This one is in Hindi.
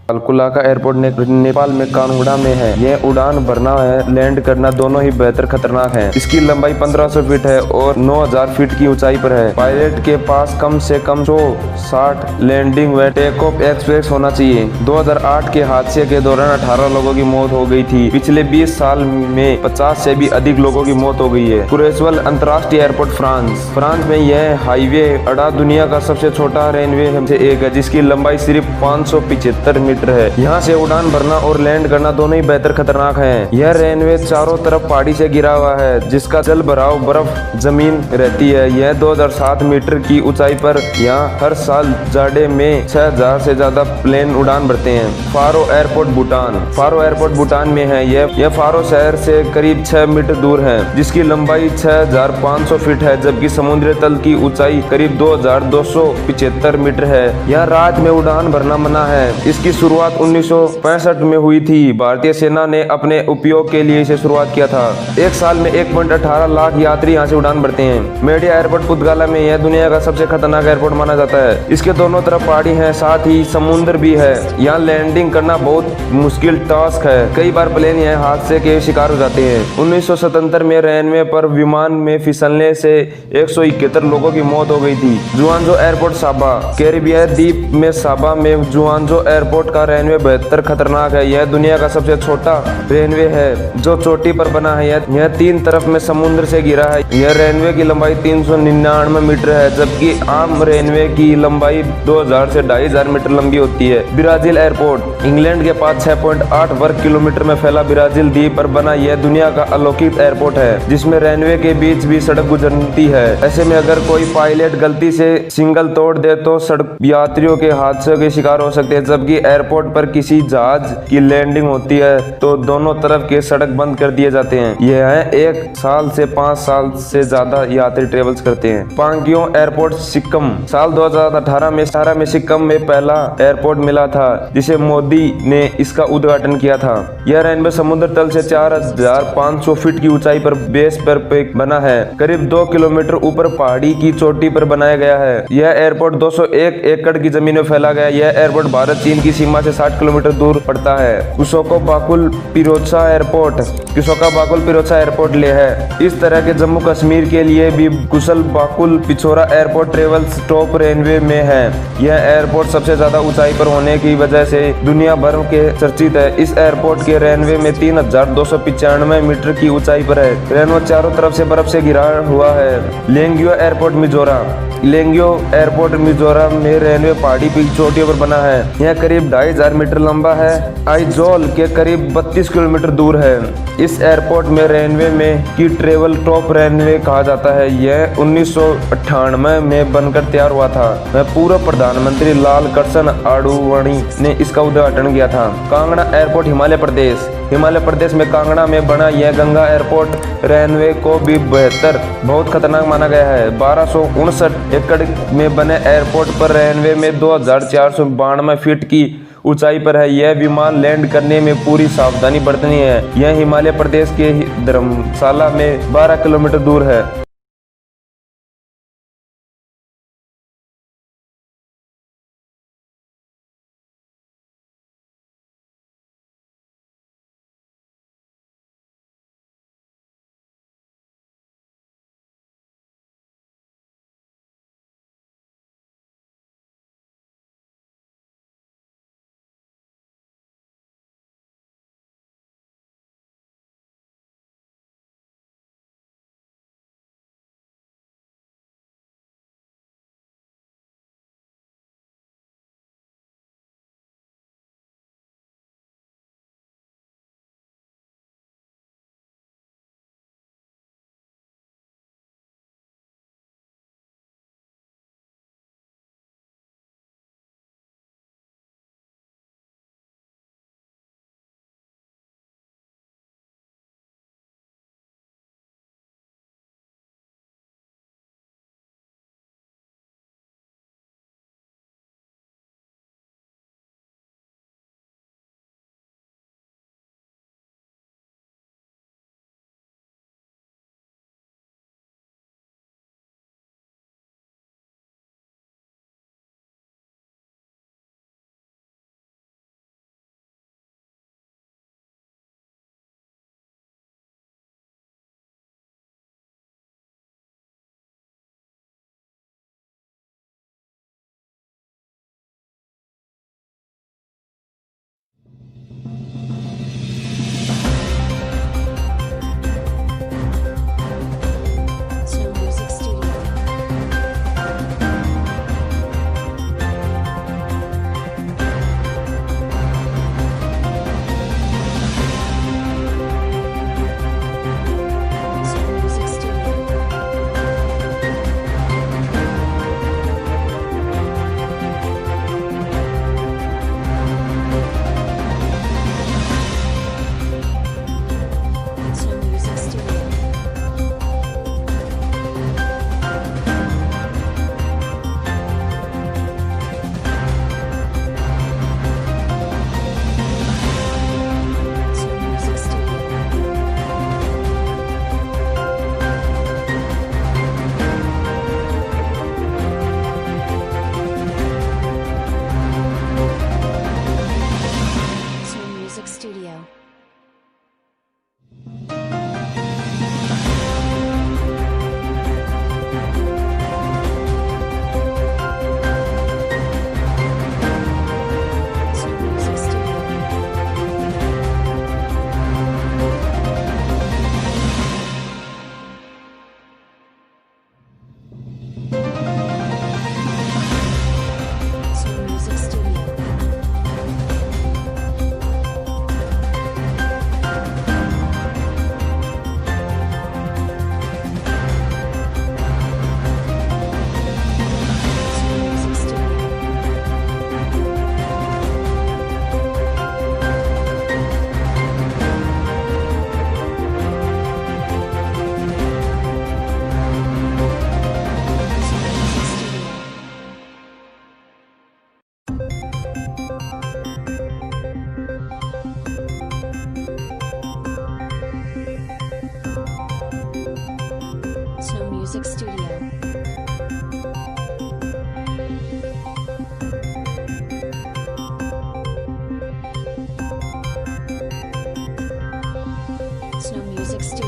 अलकुलाका एयरपोर्ट नेपाल में कांगड़ा में है। यह उड़ान भरना है लैंड करना दोनों ही बेहतर खतरनाक है। इसकी लंबाई 1500 फीट है और 9000 फीट की ऊंचाई पर है। पायलट के पास कम से कम 160 लैंडिंग व टेक ऑफ एक्सप्रेस होना चाहिए। 2008 के हादसे के दौरान 18 लोगों की मौत हो गई थी। पिछले 20 साल में 50 से भी अधिक लोगों की मौत हो गई है। कुरेशवल अंतर्राष्ट्रीय एयरपोर्ट फ्रांस में यह हाईवे अड्डा दुनिया का सबसे छोटा रनवे से एक है, जिसकी लंबाई सिर्फ 575 मीटर है। यहाँ से उड़ान भरना और लैंड करना दोनों ही बेहतर खतरनाक है। यह रनवे चारों तरफ पहाड़ी से घिरा हुआ है, जिसका जल भराव बर्फ जमीन रहती है। यह 2007 मीटर की ऊंचाई पर यहाँ हर साल जाड़े में 6000 से ज्यादा प्लेन उड़ान भरते हैं। फारो एयरपोर्ट भूटान में है। यह फारो शहर से करीब 6 मीटर दूर है, जिसकी लंबाई 6500 फीट है, जबकि समुद्री तल की ऊंचाई करीब 2275 मीटर है। यहाँ रात में उड़ान भरना मना है। इसकी शुरुआत 1965 में हुई थी। भारतीय सेना ने अपने उपयोग के लिए इसे शुरुआत किया था। एक साल में 1.18 लाख यात्री यहाँ से उड़ान भरते हैं। मेडिया एयरपोर्ट पुतगाला में यह दुनिया का सबसे खतरनाक एयरपोर्ट माना जाता है। इसके दोनों तरफ पहाड़ी है, साथ ही समुद्र भी है। यहाँ लैंडिंग करना बहुत मुश्किल टास्क है। कई बार प्लेन यहाँ हादसे के शिकार हो जाते हैं। 1977 में रनवे पर विमान में फिसलने से 171 लोगों की मौत हो गई थी। जुआनजो एयरपोर्ट साबा कैरिबियन द्वीप में साबा में जुआनजो एयरपोर्ट का रनवे बेहतर खतरनाक है। यह दुनिया का सबसे छोटा रनवे है जो चोटी पर बना है। यह 3 तरफ में समुद्र से घिरा है। यह रनवे की लंबाई 399 मीटर है, जबकि आम रनवे की लंबाई 2000 से 2500 मीटर लंबी होती है। ब्राजील एयरपोर्ट इंग्लैंड के पास 6.8 वर्ग किलोमीटर में फैला ब्राजील द्वीप पर बना यह दुनिया का अलौकिक एयरपोर्ट है, जिसमें रनवे के बीच भी सड़क गुजरती है। ऐसे में अगर कोई पायलट गलती से सिग्नल तोड़ दे तो सड़क यात्रियों के हादसों के शिकार हो सकते हैं। जबकि एयरपोर्ट पर किसी जहाज की लैंडिंग होती है तो दोनों तरफ के सड़क बंद कर दिए जाते हैं। यह 1 साल से 5 साल से ज्यादा यात्री ट्रेवल्स करते हैं। पांग्योंग एयरपोर्ट सिक्किम साल 2018 में सिक्किम में पहला एयरपोर्ट मिला था, जिसे मोदी ने इसका उद्घाटन किया था। यह रनवे समुद्र तल से 4500 फीट की ऊंचाई पर बेस पर बना है। करीब 2 किलोमीटर ऊपर पहाड़ी की चोटी पर बनाया गया है। यह एयरपोर्ट 201 एकड़ की जमीन में फैला गया। यह एयरपोर्ट भारत चीन की सीमा से 60 किलोमीटर दूर पड़ता है। कुशोका बाकुल पिरोचा एयरपोर्ट ले है। इस तरह के जम्मू कश्मीर के लिए भी कुशल बाकुल पिछोरा एयरपोर्ट ट्रेवल्स टॉप रनवे में है। यह एयरपोर्ट सबसे ज्यादा ऊंचाई पर होने की वजह से दुनिया भर के चर्चित है। इस एयरपोर्ट के रनवे में 3295 मीटर की ऊंचाई पर है। रनवे चारों तरफ से बर्फ से घिरा हुआ है। लेंगियो एयरपोर्ट मिजोरम में रनवे पहाड़ी की चोटियों पर बना है। यह करीब 2500 मीटर लंबा है। आइजोल के करीब 32 किलोमीटर दूर है। इस एयरपोर्ट में रनवे में की ट्रेवल टॉप रनवे कहा जाता है। यह 1998 में बनकर तैयार हुआ था। पूर्व प्रधानमंत्री लाल कृष्ण आडवाणी ने इसका उद्घाटन किया था। कांगड़ा एयरपोर्ट हिमाचल प्रदेश में कांगड़ा में बना यह गंगा एयरपोर्ट रनवे को भी बहुत खतरनाक माना गया है। 1259 एकड़ में बने एयरपोर्ट पर रनवे में 2492 फीट की ऊंचाई पर है। यह विमान लैंड करने में पूरी सावधानी बरतनी है। यह हिमाचल प्रदेश के धर्मशाला में 12 किलोमीटर दूर है। Music Studio.